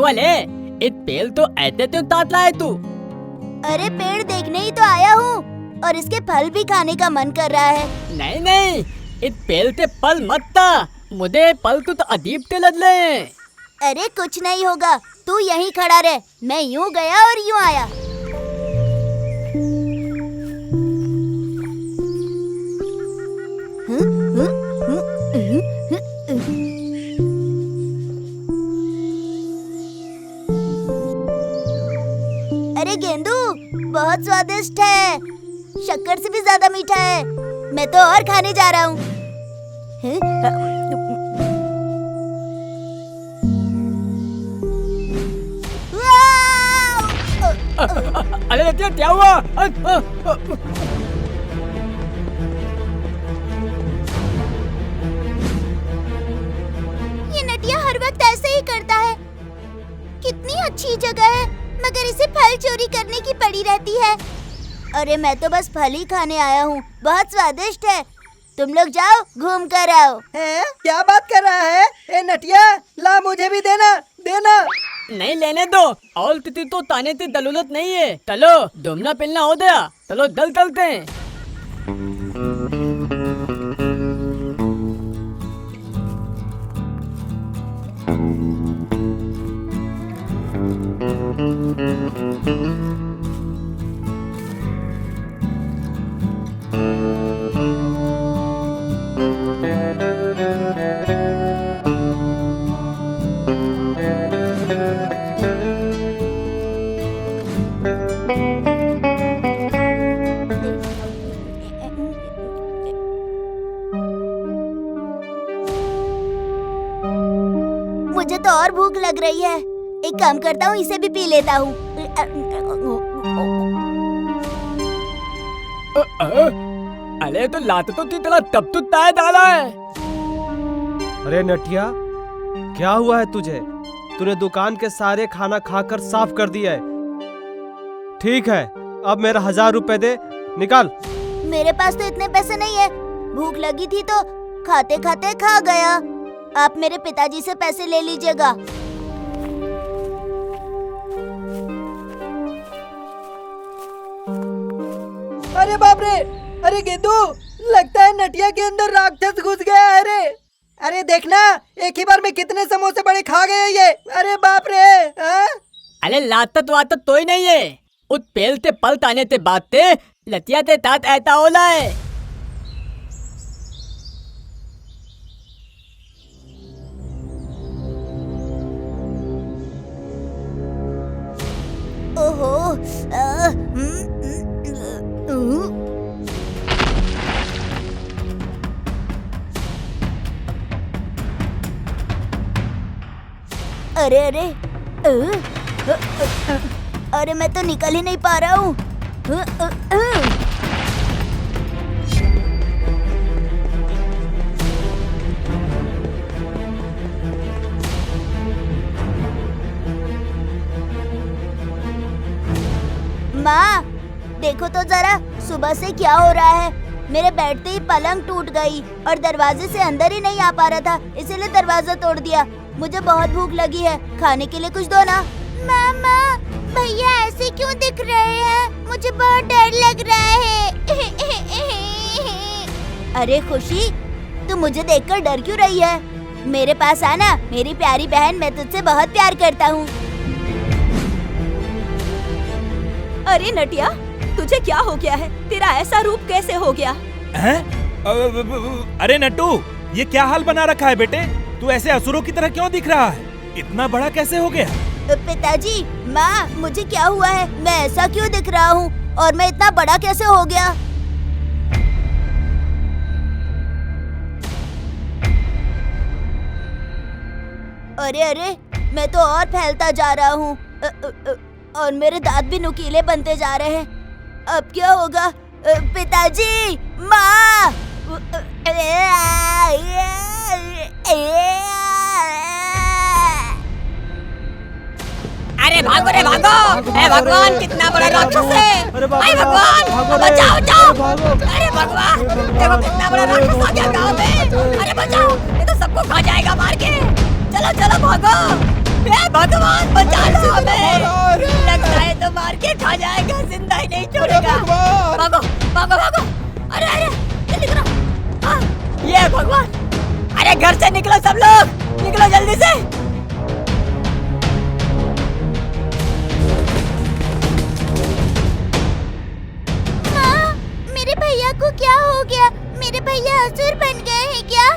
हुआ ले? इत पेल तो ऐसे तो तात लाए तू। अरे पेड़ देखने ही तो आया हूँ और इसके फल भी खाने का मन कर रहा है। नहीं नहीं, इत पेल ते पल मत ता, मुझे पल तो अजीब ते लग ले। अरे कुछ नहीं होगा, तू यहीं खड़ा रह, मैं यूँ गया और यूँ आया। अरे गेंदू, बहुत स्वादिष्ट है, शक्कर से भी ज्यादा मीठा है। मैं तो और खाने जा रहा हूँ। अरे लतिया क्या हुआ? ये नटिया हर वक्त ऐसे ही करता है। कितनी अच्छी जगह है, मगर इसे फल चोरी करने की पड़ी रहती है। अरे मैं तो बस फल ही खाने आया हूँ, बहुत स्वादिष्ट है। तुम लोग जाओ, घूम कर आओ। हैं? क्या बात कर रहा है? ए नटिया, ला मुझे भी देना, देना। नहीं लेने दो, और तिथि तो ताने ते दलूलत नहीं है। चलो दुमना पिलना हो गया, चलो दल चलते हैं। मुझे तो और भूख लग रही है। एक काम करता हूँ, इसे भी पी लेता हूँ। अरे तो लात तो तेरा तब तो ताय डाला है। अरे नटिया, क्या हुआ है तुझे? तूने दुकान के सारे खाना खाकर साफ कर दिया है। ठीक है, अब मेरा 1000 रुपए दे, निकाल। मेरे पास तो इतने पैसे नहीं है। भूख लगी थी तो खाते खाते खा गया। आप मेरे पिताजी से पैसे ले लीजिएगा। अरे बाप रे! अरे गेंदू, लगता है नटिया के अंदर राक्षस घुस गया है। अरे देखना, एक ही बार में कितने समोसे बड़े खा गए ये। अरे बाप रे! अरे लातत वातत तो ही नहीं है। उत पेल ते पल ताने ते बात ते लतिया ते तात ऐता होला है। ओहो, अरे अरे, अरे मैं तो निकल ही नहीं पा रहा हूँ। माँ, देखो तो जरा, सुबह से क्या हो रहा है। मेरे बैठते ही पलंग टूट गई और दरवाजे से अंदर ही नहीं आ पा रहा था, इसीलिए दरवाजा तोड़ दिया। मुझे बहुत भूख लगी है, खाने के लिए कुछ दो ना। मामा, भैया ऐसे क्यों दिख रहे हैं? मुझे बहुत डर लग रहा है। अरे खुशी, तू मुझे देखकर डर क्यों रही है? मेरे पास आना, मेरी प्यारी बहन, मैं तुझसे बहुत प्यार करता हूँ। अरे नटिया, तुझे क्या हो गया है? तेरा ऐसा रूप कैसे हो गया? हैं? अरे नट्टू, ये क्या हाल बना रखा है बेटे? तू ऐसे असुरों की तरह क्यों दिख रहा है? इतना बड़ा कैसे हो गया? पिताजी, माँ, मुझे क्या हुआ है? मैं ऐसा क्यों दिख रहा हूँ और मैं इतना बड़ा कैसे हो गया? अरे अरे, मैं तो और फैलता जा रहा हूँ और मेरे दांत भी नुकीले बनते जा रहे हैं। अब क्या होगा? पिताजी, माँ! अरे भागो रे भागो! हे भगवान, कितना बड़ा राक्षस है! अरे बाप रे, अरे भगवान, भागो रे, बचाओ बचाओ! भागो। अरे भगवान, देखो कितना बड़ा राक्षस आ गया गाँव में! अरे बचाओ, ये तो सबको खा जाएगा मार के! चलो चलो भागो! हे भगवान बचा लो हमें। लगता है तो मार के खा जाएगा, जिंदा ही नहीं छोड़ेगा। भागो भागो भागो, अरे अरे जल्दी करो। हाँ, ये भगवान, अरे घर से निकलो सब लोग, निकलो जल्दी से। माँ, मेरे भैया को क्या हो गया? मेरे भैया असुर बन गए हैं क्या?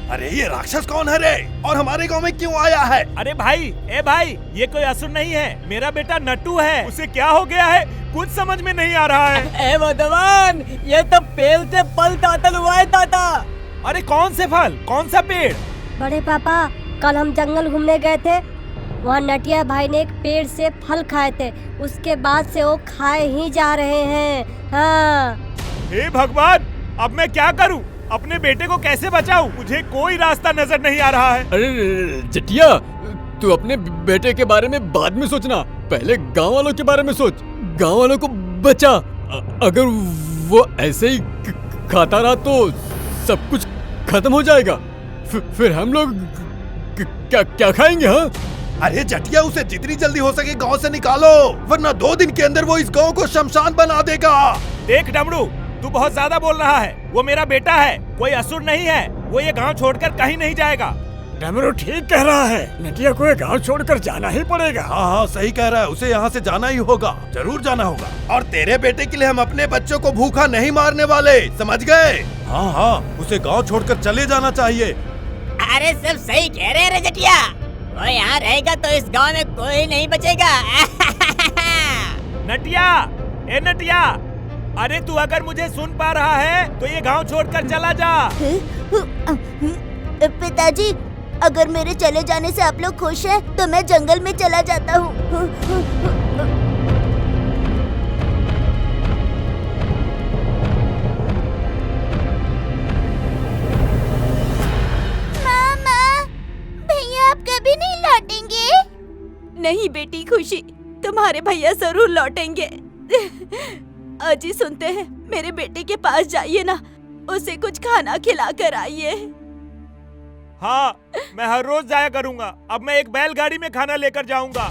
अरे ये राक्षस कौन है रे, और हमारे गांव में क्यों आया है? अरे भाई, ए भाई, ये कोई असुर नहीं है, मेरा बेटा नट्टू है। उसे क्या हो गया है कुछ समझ में नहीं आ रहा है। ए भगवान, ये तो पेड़ से फल तातल हुआ है ताता। अरे कौन से फल, कौन सा पेड़? बड़े पापा, कल हम जंगल घूमने गए थे, वहाँ नटिया भाई ने एक पेड़ से फल खाए थे, उसके बाद से वो खाए ही जा रहे हैं। हाँ। हे भगवान, अब मैं क्या करूं? अपने बेटे को कैसे बचाऊं? मुझे कोई रास्ता नजर नहीं आ रहा है। अरे जटिया, तू अपने बेटे के बारे में बाद में सोचना, पहले गांव वालों के बारे में सोच। गांव वालों को बचा। अगर वो ऐसे ही खाता रहा तो सब कुछ खत्म हो जाएगा। फिर हम लोग क्या खाएंगे? हाँ, अरे जटिया, उसे जितनी जल्दी हो सके गांव से निकालो, वरना 2 दिन के अंदर वो इस गांव को शमशान बना देगा। देख डमरू, तू बहुत ज्यादा बोल रहा है। वो मेरा बेटा है, कोई असुर नहीं है। वो ये गांव छोड़कर कहीं नहीं जाएगा। डमरू ठीक कह रहा है, नटिया को ये गांव छोड़कर जाना ही पड़ेगा। हाँ हाँ, सही कह रहा है, उसे यहाँ से जाना ही होगा, जरूर जाना होगा। और तेरे बेटे के लिए हम अपने बच्चों को भूखा नहीं मारने वाले, समझ गए? हाँ हाँ, उसे गांव छोड़कर चले जाना चाहिए। अरे सब सही कह रहे हैं रे जटिया, वो यहाँ रहेगा तो इस गांव में कोई नहीं बचेगा। नटिया, ए नटिया, अरे तू अगर मुझे सुन पा रहा है तो ये गांव छोड़कर चला जा। पिताजी, अगर मेरे चले जाने से आप लोग खुश हैं, तो मैं जंगल में चला जाता हूँ। मामा, भैया आप कभी नहीं लौटेंगे? नहीं बेटी खुशी, तुम्हारे भैया जरूर लौटेंगे। अजी सुनते हैं, मेरे बेटे के पास जाइए ना, उसे कुछ खाना खिला कर आइए। हाँ, मैं हर रोज जाया करूंगा। अब मैं एक बैलगाड़ी में खाना लेकर जाऊंगा।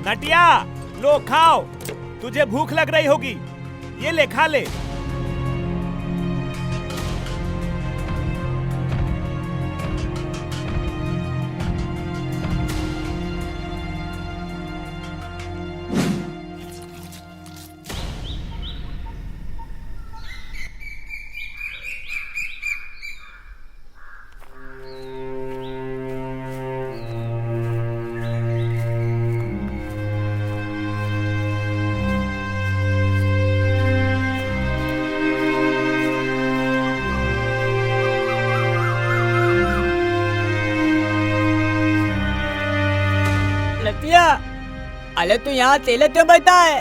नटिया, लो खाओ, तुझे भूख लग रही होगी, ये ले खा ले। लतिया, अरे तू यहाँ अकेले क्यों बैठा है?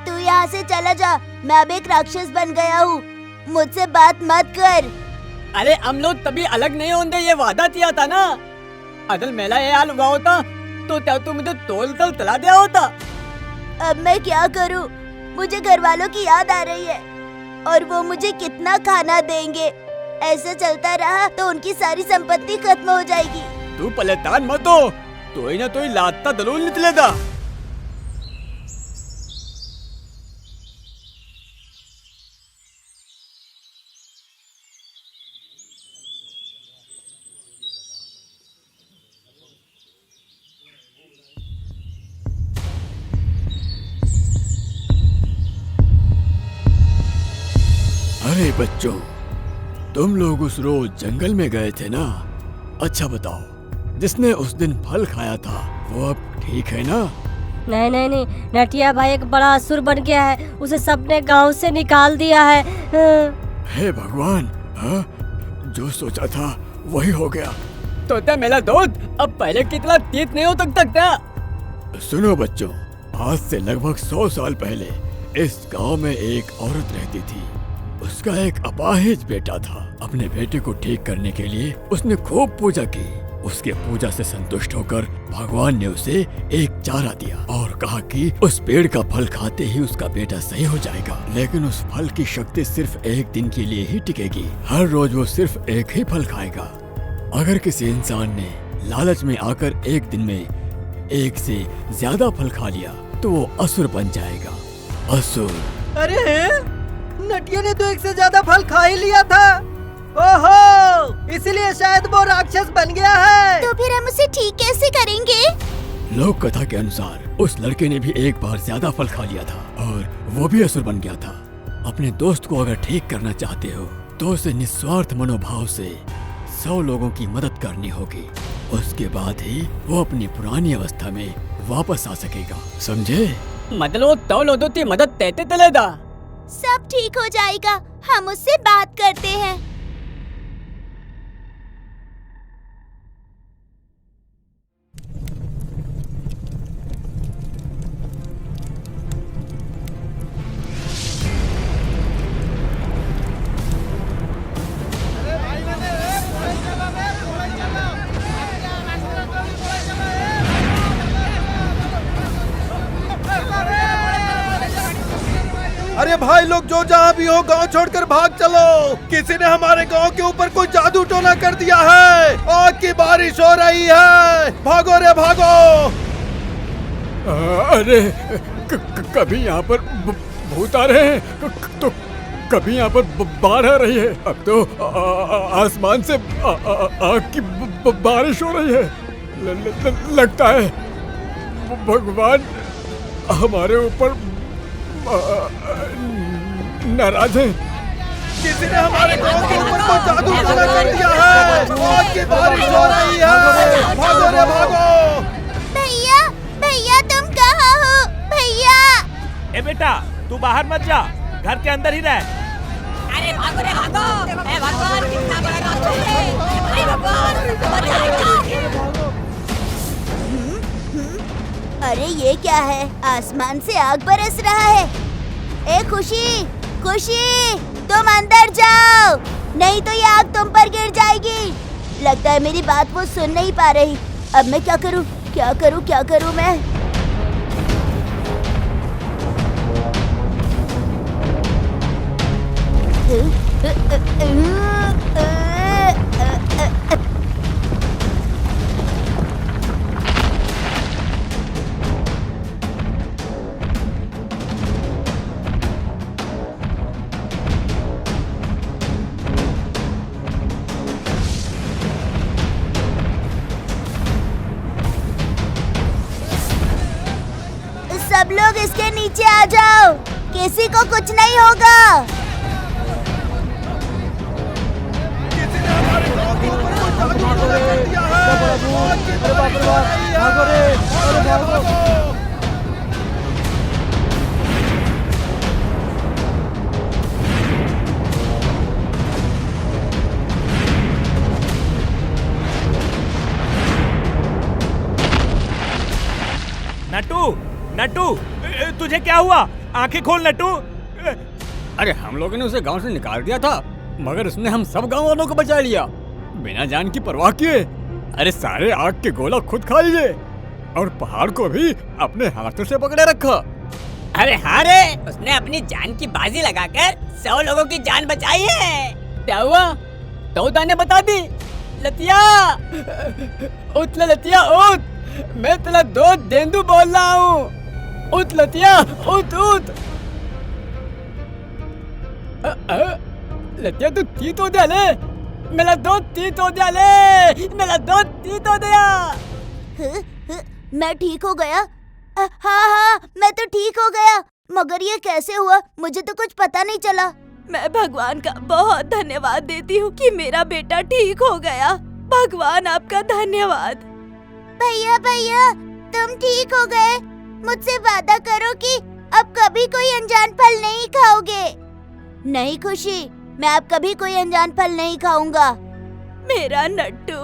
तू यहाँ से चला जा, मैं अब एक राक्षस बन गया हूँ, मुझसे बात मत कर। अरे हम लोग तभी अलग नहीं होंगे, ये वादा किया था ना। अगर मेरा ये हाल हुआ होता तो क्या तू मुझे तोल तल तला दिया होता? अब मैं क्या करूँ? मुझे घर वालों की याद आ रही है, और वो मुझे कितना खाना देंगे। ऐसे चलता रहा तो उनकी सारी संपत्ति खत्म हो जाएगी। तू परेशान मत हो, तो ही ना तो ही लाता दलूल निकलेगा। अरे बच्चों, तुम लोग उस रोज जंगल में गए थे ना? अच्छा बताओ, जिसने उस दिन फल खाया था वो अब ठीक है ना? नहीं नहीं नहीं, नटिया भाई एक बड़ा असुर बन गया है, उसे सबने गांव से निकाल दिया है। हे भगवान, हाँ? जो सोचा था वही हो गया। तो क्या मेरा दोस्त अब पहले कितना तीत नहीं हो सकता? सुनो बच्चों, आज से लगभग 100 साल पहले इस गांव में एक औरत रहती थी। उसका एक अपाहिज बेटा था। अपने बेटे को ठीक करने के लिए उसने खूब पूजा की। उसके पूजा से संतुष्ट होकर भगवान ने उसे एक चारा दिया और कहा कि उस पेड़ का फल खाते ही उसका बेटा सही हो जाएगा। लेकिन उस फल की शक्ति सिर्फ एक दिन के लिए ही टिकेगी। हर रोज वो सिर्फ एक ही फल खाएगा। अगर किसी इंसान ने लालच में आकर एक दिन में एक से ज्यादा फल खा लिया तो वो असुर बन जाएगा। असुर। अरे नटिया ने तो एक से ज्यादा फल खा ही लिया था। ओहो, इसलिए शायद वो राक्षस बन गया है। तो फिर हम उसे ठीक कैसे करेंगे? लोक कथा के अनुसार उस लड़के ने भी एक बार ज्यादा फल खा लिया था और वो भी असुर बन गया था। अपने दोस्त को अगर ठीक करना चाहते हो तो उसे निस्वार्थ मनोभाव से 100 लोगों की मदद करनी होगी। उसके बाद ही वो अपनी पुरानी अवस्था में वापस आ सकेगा, समझे? मतलब तो लोगों की मदद तेते तलेदा। सब ठीक हो जाएगा, हम उससे बात करते हैं। अरे भाई लोग जो जहाँ भी हो गांव छोड़कर भाग चलो। किसी ने हमारे गांव के ऊपर कोई जादू टोना कर दिया है। आग की बारिश हो रही है, भागो रे भागो। अरे कभी यहाँ पर भूत आ रहे हैं तो कभी यहाँ पर बाढ़ आ रही है। अब तो आसमान से आग की बारिश हो रही है। लगता है भगवान हमारे ऊपर नाराज है। किसी ने हमारे गांव के ऊपर कोई जादू टोना कर दिया है। आग की बारिश हो रही है, भागो रे भागो। भैया, भैया तुम कहाँ हो? भैया। ए बेटा, तू बाहर मत जा, घर के अंदर ही रह। अरे भागो रे भागो। ए भगवान, कितना बड़ा राक्षस है। अरे भगवान, बचाओ। अरे ये क्या है? आसमान से आग बरस रहा है। ए खुशी, खुशी, तुम अंदर जाओ, नहीं तो ये आग तुम पर गिर जाएगी। लगता है मेरी बात वो सुन नहीं पा रही। अब मैं क्या करूं? क्या करूं? क्या करूं मैं? सब लोग इसके नीचे आ जाओ, किसी को कुछ नहीं होगा। किसी ने हमारे गांव के ऊपर कोई जादू टोना कर दिया है। आग की बारिश हो रही है, भागो रे भागो। नट्टू, नट्टू, तुझे क्या हुआ? आंखें खोल नट्टू। अरे हम लोगों ने उसे गांव से निकाल दिया था, मगर उसने हम सब गांव वालों को बचा लिया बिना जान की परवाह किए। अरे सारे आग के गोला खुद खा लिए और पहाड़ को भी अपने हाथों से पकड़े रखा। अरे हाँ रे, उसने अपनी जान की बाजी लगाकर 100 लोगों की जान बचाई है। क्या हुआ? तो ने बता दी। लतिया, उठ ले लतिया, उठ। मैं तेरा दोस्त देंदू बोल रहा हूँ। उठ लतिया, उठ उठ। लतिया तू ठीक हो गया ले, मेरा दोस्त ठीक हो गया ले, मेरा दोस्त ठीक हो गया। मैं ठीक हो गया? हाँ, मैं तो ठीक हो गया, मगर ये कैसे हुआ? मुझे तो कुछ पता नहीं चला। मैं भगवान का बहुत धन्यवाद देती हूँ कि मेरा बेटा ठीक हो गया। भगवान आपका धन्यवाद। भैया, भैया तुम ठीक हो गए? मुझसे वादा करो कि अब कभी कोई अनजान फल नहीं खाओगे। नहीं खुशी, मैं अब कभी कोई अनजान फल नहीं खाऊंगा। मेरा नट्टू।